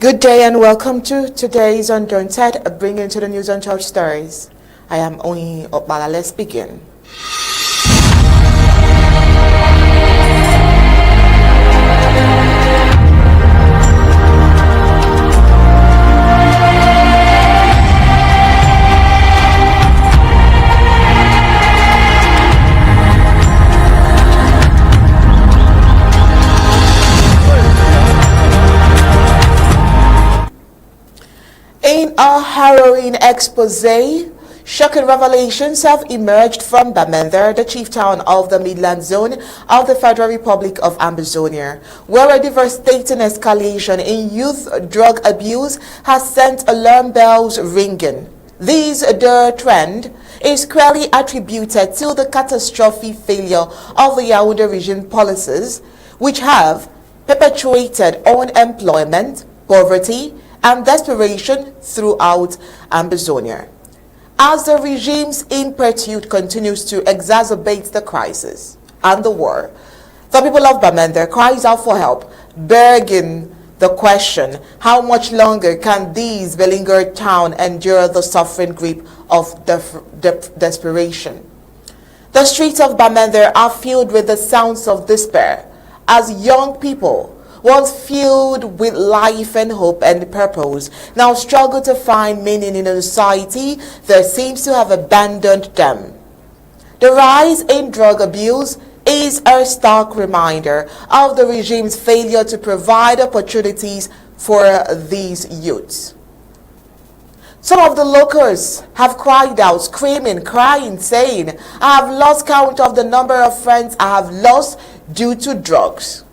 Good day and welcome to today's Undaunted, bringing to the news on church stories. I am Oni Opala. Let's begin. In a harrowing expose, shocking revelations have emerged from Bamenda, the chief town of the Midland Zone of the Federal Republic of Ambazonia, where a devastating escalation in youth drug abuse has sent alarm bells ringing. This trend is clearly attributed to the catastrophic failure of the Yaoundé region policies, which have perpetuated unemployment, poverty, and desperation throughout Ambazonia. As the regime's impetuosity continues to exacerbate the crisis and the war, the people of Bamenda cries out for help, begging the question, how much longer can these beleaguered town endure the suffering grip of desperation? The streets of Bamenda are filled with the sounds of despair as young people, once filled with life and hope and purpose, now struggle to find meaning in a society that seems to have abandoned them. The rise in drug abuse is a stark reminder of the regime's failure to provide opportunities for these youths. Some of the locals have cried out, screaming, crying, saying, "I have lost count of the number of friends I have lost due to drugs."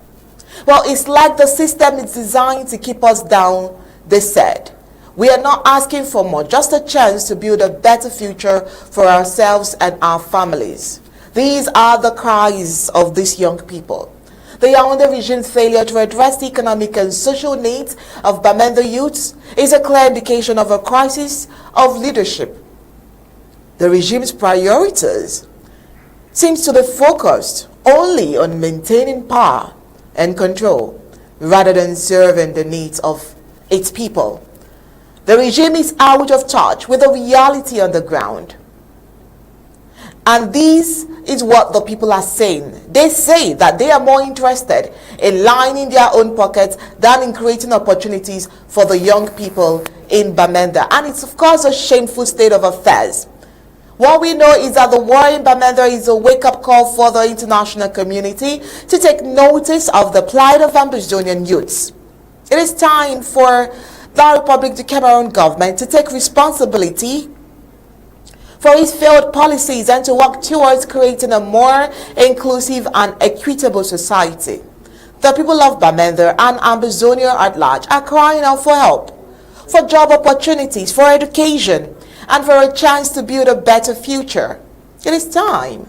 Well, it's like the system is designed to keep us down, they said. We are not asking for more, just a chance to build a better future for ourselves and our families. These are the cries of these young people. The Yaoundé region's failure to address the economic and social needs of Bamenda youths is a clear indication of a crisis of leadership. The regime's priorities seems to be focused only on maintaining power and control rather than serving the needs of its people. The regime is out of touch with the reality on the ground. And this is what the people are saying. They say that they are more interested in lining their own pockets than in creating opportunities for the young people in Bamenda. And it's of course a shameful state of affairs. What we know is that the war in Bamenda is a wake-up call for the international community to take notice of the plight of Ambazonian youths. It is time for the Republic of Cameroon government to take responsibility for its failed policies and to work towards creating a more inclusive and equitable society. The people of Bamenda and Ambazonia at large are crying out for help, for job opportunities, for education, and for a chance to build a better future. It is time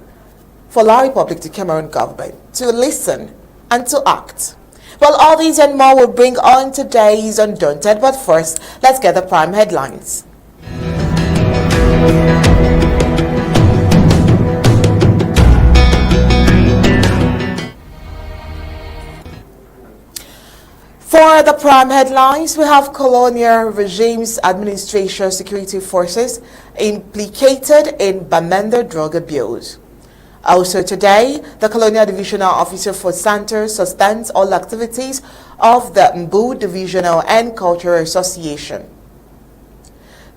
for the Republic of Cameroon government to listen and to act. Well, all these and more will bring on today's Undaunted, but first, let's get the prime headlines. For the prime headlines, we have Colonial regime's administration security forces implicated in Bamenda drug abuse. Also today, the Colonial Divisional Officer for Santos suspends all activities of the Mbu Divisional and Cultural Association.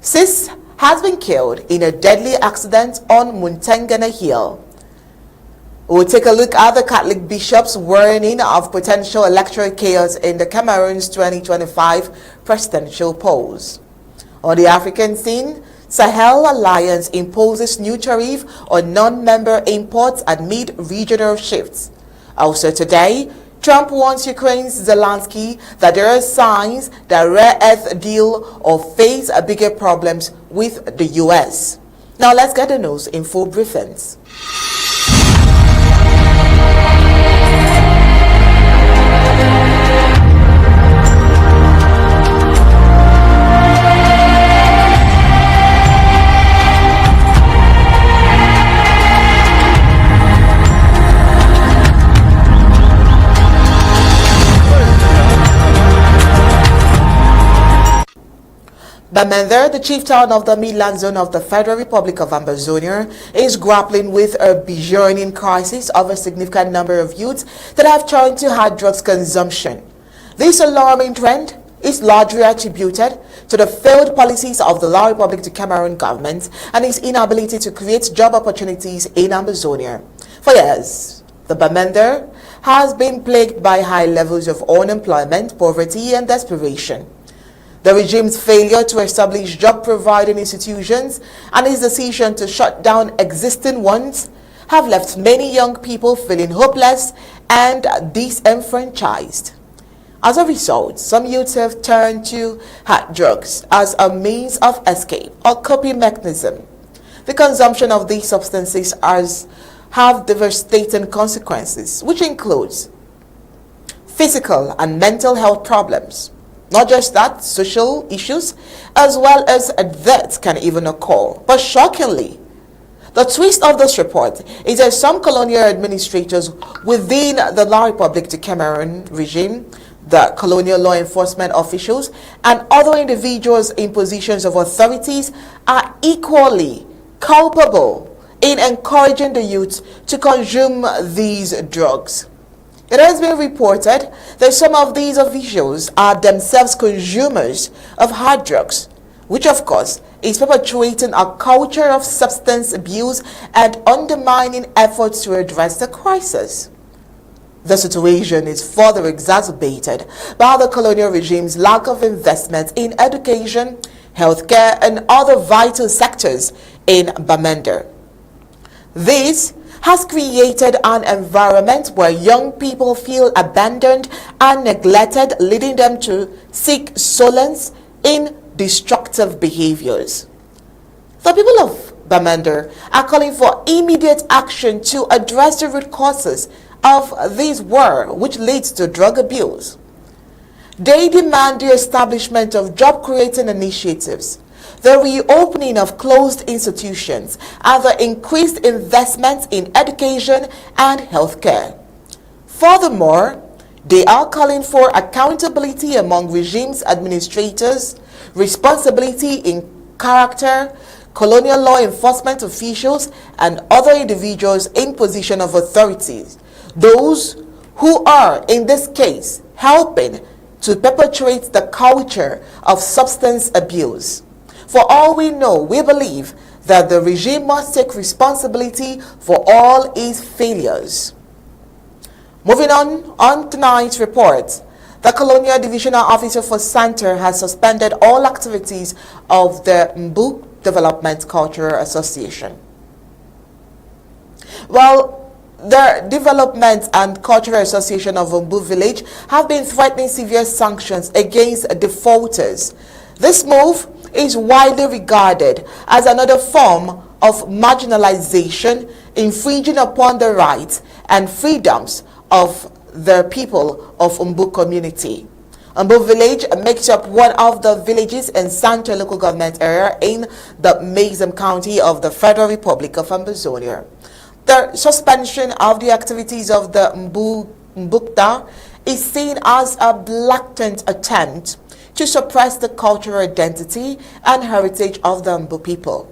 6 has been killed in a deadly accident on Mutengene Hill. We'll take a look at the Catholic bishops' warning of potential electoral chaos in the Cameroon's 2025 presidential polls. On the African scene, Sahel Alliance imposes new tariff on non-member imports amid regional shifts. Also today, Trump warns Ukraine's Zelensky that there are signs that rare earth deal or face bigger problems with the U.S. Now let's get the news in full briefings. Bamenda, the chief town of the Midland Zone of the Federal Republic of Ambazonia, is grappling with a burgeoning crisis of a significant number of youths that have turned to hard drugs consumption. This alarming trend is largely attributed to the failed policies of the La Republic to Cameroon government and its inability to create job opportunities in Ambazonia. For years, the Bamenda has been plagued by high levels of unemployment, poverty, and desperation. The regime's failure to establish job-providing institutions and its decision to shut down existing ones have left many young people feeling hopeless and disenfranchised. As a result, some youths have turned to hard drugs as a means of escape or coping mechanism. The consumption of these substances have devastating consequences, which includes physical and mental health problems. Not just that, social issues as well as deaths can even occur. But shockingly, the twist of this report is that some colonial administrators within the La Republic to Cameroon regime, the colonial law enforcement officials, and other individuals in positions of authorities are equally culpable in encouraging the youth to consume these drugs. It has been reported that some of these officials are themselves consumers of hard drugs, which of course is perpetuating a culture of substance abuse and undermining efforts to address the crisis. The situation is further exacerbated by the colonial regime's lack of investment in education, healthcare, and other vital sectors in Bamenda. This has created an environment where young people feel abandoned and neglected, leading them to seek solace in destructive behaviors. The people of Bamenda are calling for immediate action to address the root causes of this war, which leads to drug abuse. They demand the establishment of job-creating initiatives, the reopening of closed institutions, and the increased investments in education and healthcare. Furthermore, they are calling for accountability among regime's administrators, responsibility in character, colonial law enforcement officials, and other individuals in position of authorities, those who are, in this case, helping to perpetuate the culture of substance abuse. For all we know, we believe that the regime must take responsibility for all its failures. Moving on tonight's report, the Colonial Divisional Officer for Center has suspended all activities of the Mbu Development Cultural Association. Well, the Development and Cultural Association of Mbu Village have been threatening severe sanctions against defaulters. This move is widely regarded as another form of marginalization, infringing upon the rights and freedoms of the people of Mbu community. Mbu village makes up one of the villages in Santa local government area in the Mazam County of the Federal Republic of Ambazonia. The suspension of the activities of the Mbukta is seen as a blatant attempt to suppress the cultural identity and heritage of the Mbu people.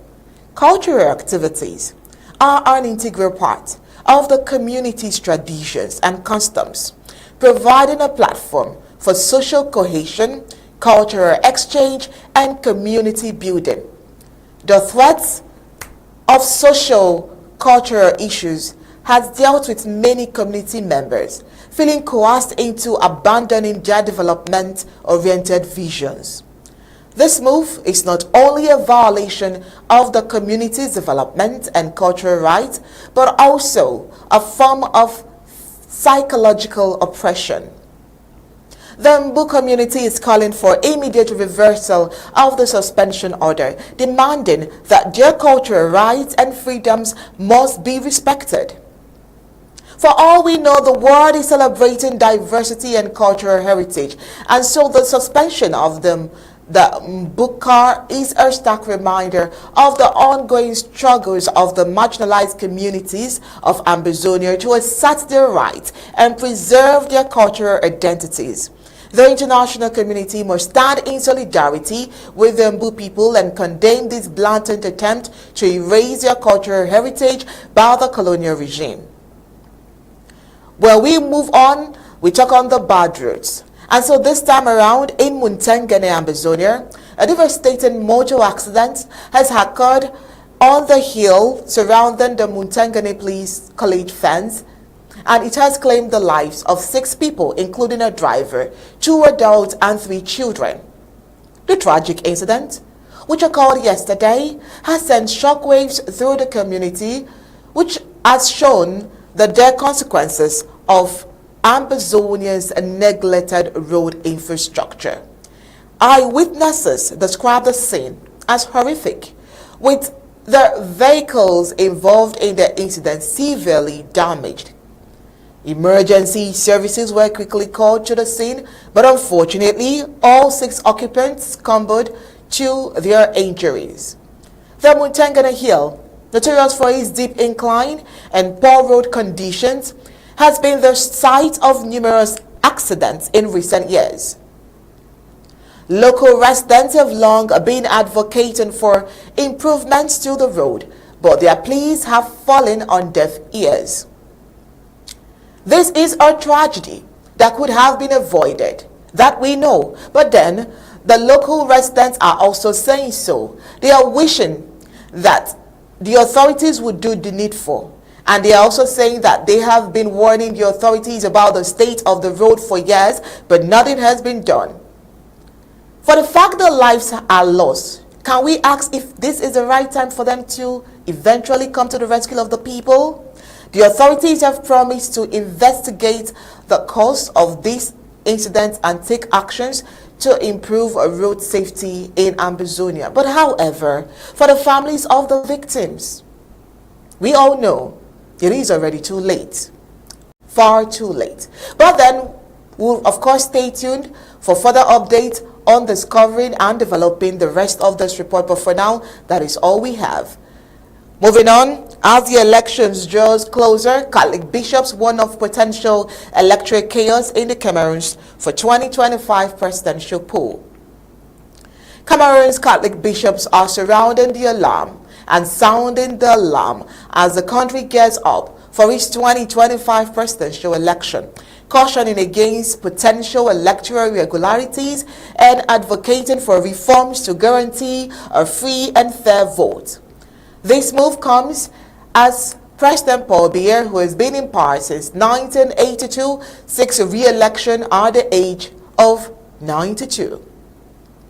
Cultural activities are an integral part of the community's traditions and customs, providing a platform for social cohesion, cultural exchange, and community building. The threats of social cultural issues has dealt with many community members feeling coerced into abandoning their development-oriented visions. This move is not only a violation of the community's development and cultural rights, but also a form of psychological oppression. The Mbu community is calling for immediate reversal of the suspension order, demanding that their cultural rights and freedoms must be respected. For all we know, the world is celebrating diversity and cultural heritage, and so the suspension of the Mbukar is a stark reminder of the ongoing struggles of the marginalized communities of Ambazonia to assert their rights and preserve their cultural identities. The international community must stand in solidarity with the Mbu people and condemn this blatant attempt to erase their cultural heritage by the colonial regime. Well, we move on, we talk on the bad roads. And so this time around in Mutengene, Ambazonia, a devastating motor accident has occurred on the hill surrounding the Mutengene Police College fence, and it has claimed the lives of 6 people, including a driver, 2 adults and 3 children. The tragic incident, which occurred yesterday, has sent shockwaves through the community, which has shown the dire consequences of Ambazonia's neglected road infrastructure. Eyewitnesses describe the scene as horrific, with the vehicles involved in the incident severely damaged. Emergency services were quickly called to the scene, but unfortunately, all 6 occupants succumbed to their injuries. The Mutengene Hill, notorious for its deep incline and poor road conditions, has been the site of numerous accidents in recent years. Local residents have long been advocating for improvements to the road, but their pleas have fallen on deaf ears. This is a tragedy that could have been avoided, that we know, but then the local residents are also saying so. They are wishing that the authorities would do the needful. And they are also saying that they have been warning the authorities about the state of the road for years, but nothing has been done. For the fact that lives are lost, can we ask if this is the right time for them to eventually come to the rescue of the people? The authorities have promised to investigate the cause of this incident and take actions to improve road safety in Ambazonia. But however, for the families of the victims, we all know it is already too late, far too late. But then we'll of course stay tuned for further updates on discovering and developing the rest of this report. But for now, that is all we have. Moving on, as the elections draws closer, Catholic bishops warn of potential electoral chaos in the Cameroon for 2025 presidential poll. Cameroon's Catholic bishops are surrounding the alarm and sounding the alarm as the country gears up for its 2025 presidential election, cautioning against potential electoral irregularities and advocating for reforms to guarantee a free and fair vote. This move comes as President Paul Biya, who has been in power since 1982, seeks re-election at the age of 92.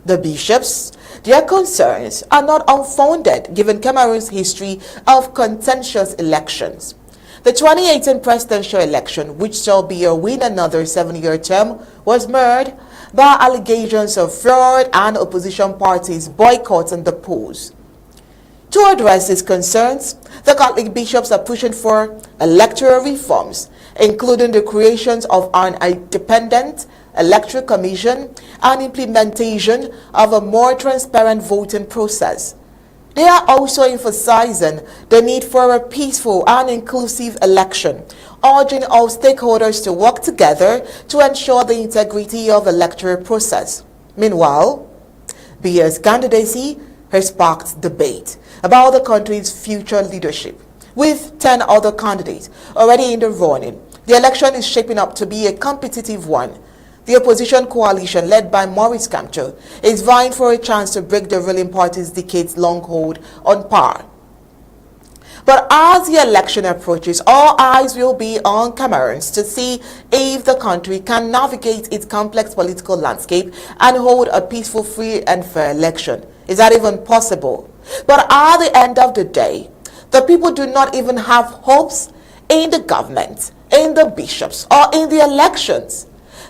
The bishops, their concerns are not unfounded given Cameroon's history of contentious elections. The 2018 presidential election, which saw Biya win another 7-year term, was marred by allegations of fraud and opposition parties boycotting the polls. To address these concerns, the Catholic bishops are pushing for electoral reforms, including the creation of an independent electoral commission and implementation of a more transparent voting process. They are also emphasizing the need for a peaceful and inclusive election, urging all stakeholders to work together to ensure the integrity of the electoral process. Meanwhile, Biya's candidacy has sparked debate about the country's future leadership, with 10 other candidates already in the running. The election is shaping up to be a competitive one. The opposition coalition, led by Maurice Kamto, is vying for a chance to break the ruling party's decades-long hold on power. But as the election approaches, all eyes will be on Cameroon to see if the country can navigate its complex political landscape and hold a peaceful, free and fair election. Is that even possible? But at the end of the day, the people do not even have hopes in the government, in the bishops, or in the elections.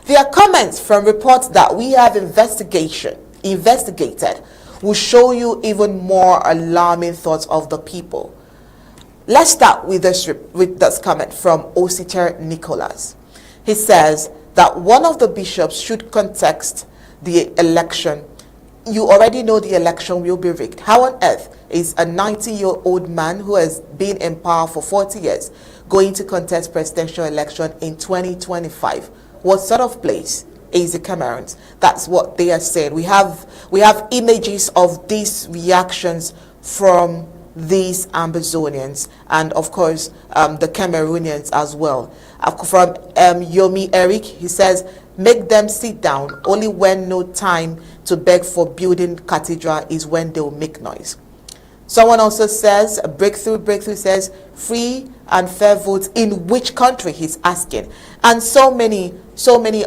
Their comments from reports that we have investigated will show you even more alarming thoughts of the people. Let's start with this comment from Ositer Nicholas. He says that one of the bishops should contest the election. You already know the election will be rigged. How on earth is a 90-year-old man who has been in power for 40 years going to contest presidential election in 2025? What sort of place is the Cameroons. That's what they are saying. We have images of these reactions from these Ambazonians and of course the Cameroonians as well. From Yomi Eric, he says, make them sit down. Only when no time to beg for building cathedral is when they will make noise. Someone also says, Breakthrough says, free and fair votes in which country, he's asking. And so many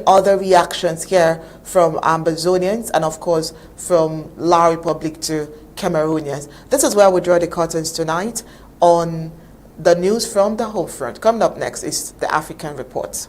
other reactions here from Ambazonians and of course from La Republic to Cameroonians. This is where we draw the curtains tonight on the news from the home front. Coming up next is the African Report.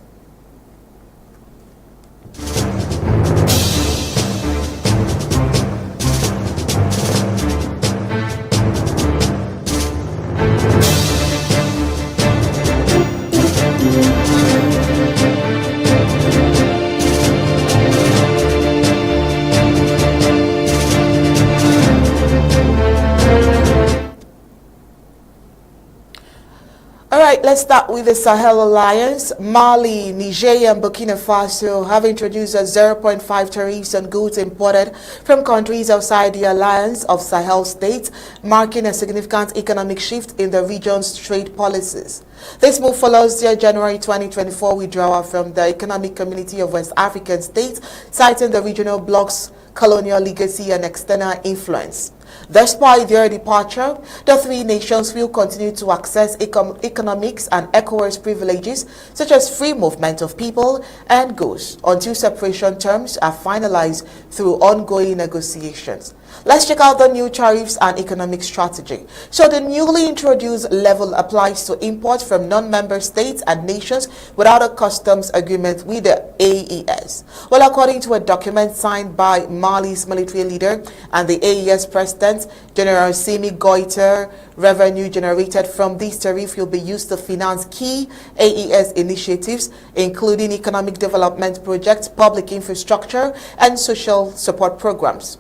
All right, let's start with the Sahel Alliance. Mali, Niger, and Burkina Faso have introduced a 0.5 tariffs on goods imported from countries outside the alliance of Sahel states, marking a significant economic shift in the region's trade policies. This move follows their January 2024 withdrawal from the Economic Community of West African States, citing the regional bloc's colonial legacy and external influence. Despite their departure, the three nations will continue to access economics and ECOWAS privileges such as free movement of people and goods until separation terms are finalized through ongoing negotiations. Let's check out the new tariffs and economic strategy. So the newly introduced level applies to imports from non-member states and nations without a customs agreement with the AES. Well, according to a document signed by Mali's military leader and the AES president, General Simi Goïter, revenue generated from this tariff will be used to finance key AES initiatives, including economic development projects, public infrastructure, and social support programs.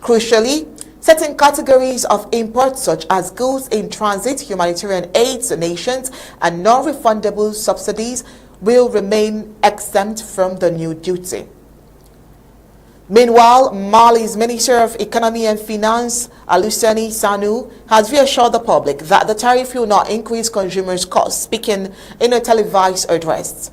Crucially, certain categories of imports such as goods in transit, humanitarian aid to nations, and non-refundable subsidies will remain exempt from the new duty. Meanwhile, Mali's Minister of Economy and Finance, Aluseni Sanu, has reassured the public that the tariff will not increase consumers' costs, speaking in a televised address.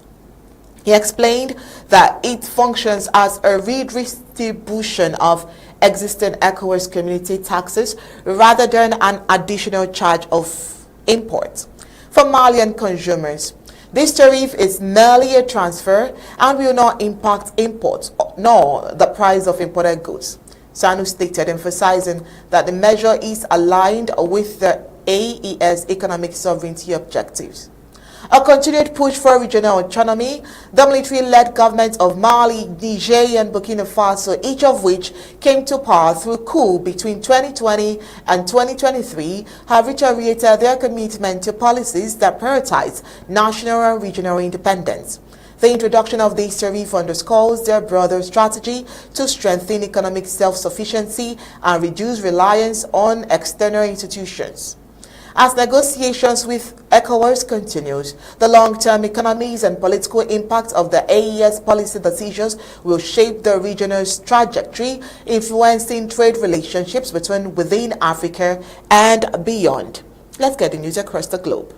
He explained that it functions as a redistribution of existing ECOWAS community taxes rather than an additional charge of import. For Malian consumers, this tariff is merely a transfer and will not impact imports nor the price of imported goods, Sanu stated, emphasizing that the measure is aligned with the AES economic sovereignty objectives. A continued push for regional autonomy, the military-led governments of Mali, Niger, and Burkina Faso, each of which came to power through coup between 2020 and 2023, have reiterated their commitment to policies that prioritize national and regional independence. The introduction of this tariff underscores their broader strategy to strengthen economic self-sufficiency and reduce reliance on external institutions. As negotiations with ECOWAS continues, the long-term economies and political impact of the AES policy decisions will shape the region's trajectory, influencing trade relationships within Africa and beyond. Let's get the news across the globe.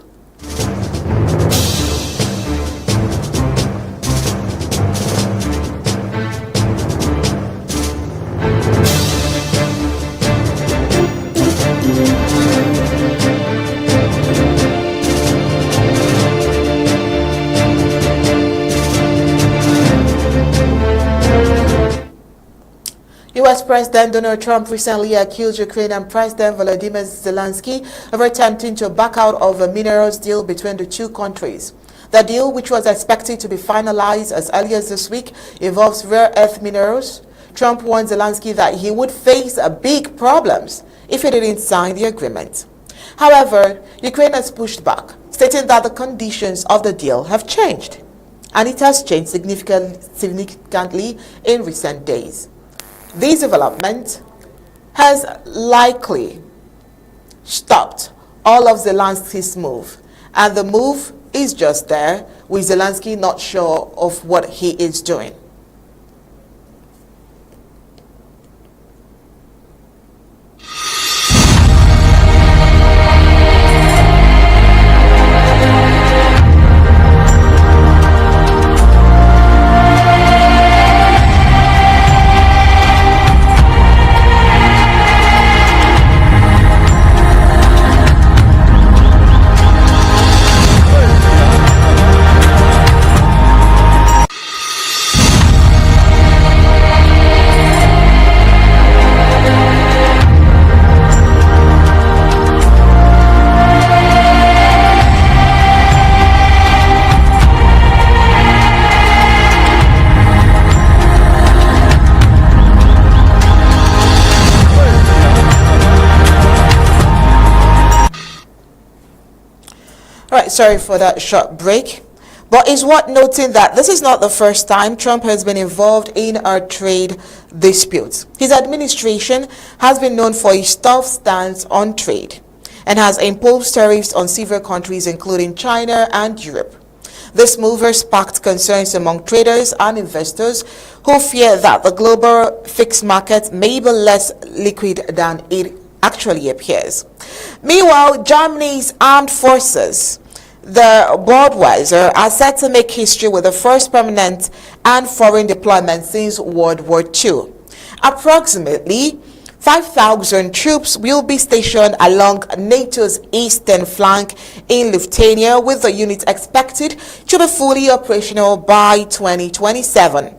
U.S. President Donald Trump recently accused Ukrainian President Volodymyr Zelensky of attempting to back out of a minerals deal between the two countries. The deal, which was expected to be finalized as early as this week, involves rare earth minerals. Trump warned Zelensky that he would face big problems if he didn't sign the agreement. However, Ukraine has pushed back, stating that the conditions of the deal have changed, and it has changed significantly in recent days. This development has likely stopped all of Zelensky's move, and the move is just there, with Zelensky not sure of what he is doing. sorry for that short break. But it's worth noting that this is not the first time Trump has been involved in a trade dispute. His administration has been known for its tough stance on trade and has imposed tariffs on several countries including China and Europe. This move has sparked concerns among traders and investors who fear that the global fixed market may be less liquid than it actually appears. Meanwhile, Germany's armed forces, the Budweiser, are set to make history with the first permanent and foreign deployment since World War II. Approximately 5,000 troops will be stationed along NATO's eastern flank in Lithuania, with the unit expected to be fully operational by 2027.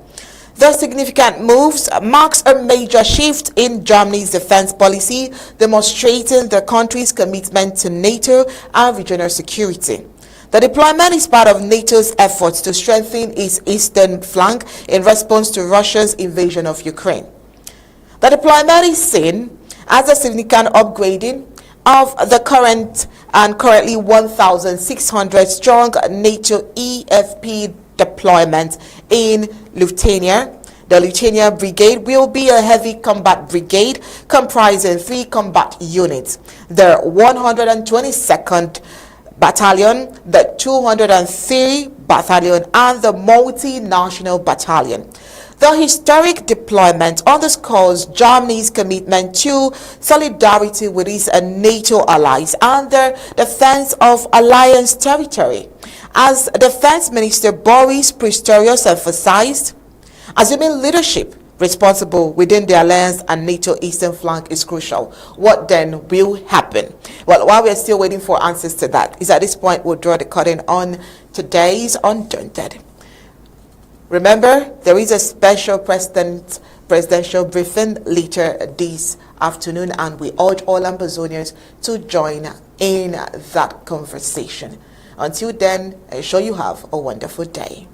The significant moves marks a major shift in Germany's defense policy, demonstrating the country's commitment to NATO and regional security. The deployment is part of NATO's efforts to strengthen its eastern flank in response to Russia's invasion of Ukraine. The deployment is seen as a significant upgrading of the currently 1,600 strong NATO EFP deployment in Lithuania. The Lithuania Brigade will be a heavy combat brigade comprising 3 combat units: the 122nd Battalion, the 203 Battalion, and the Multinational Battalion. The historic deployment underscores Germany's commitment to solidarity with its NATO allies and the defense of alliance territory. As Defense Minister Boris Pistorius emphasized, assuming leadership responsible within the alliance and NATO eastern flank is crucial. What then will happen? Well, while we're still waiting for answers to that, is at this point we'll draw the curtain on today's Undaunted. Remember, there is a special presidential briefing later this afternoon, and we urge all Ambazonians to join in that conversation. Until then, ensure you have a wonderful day.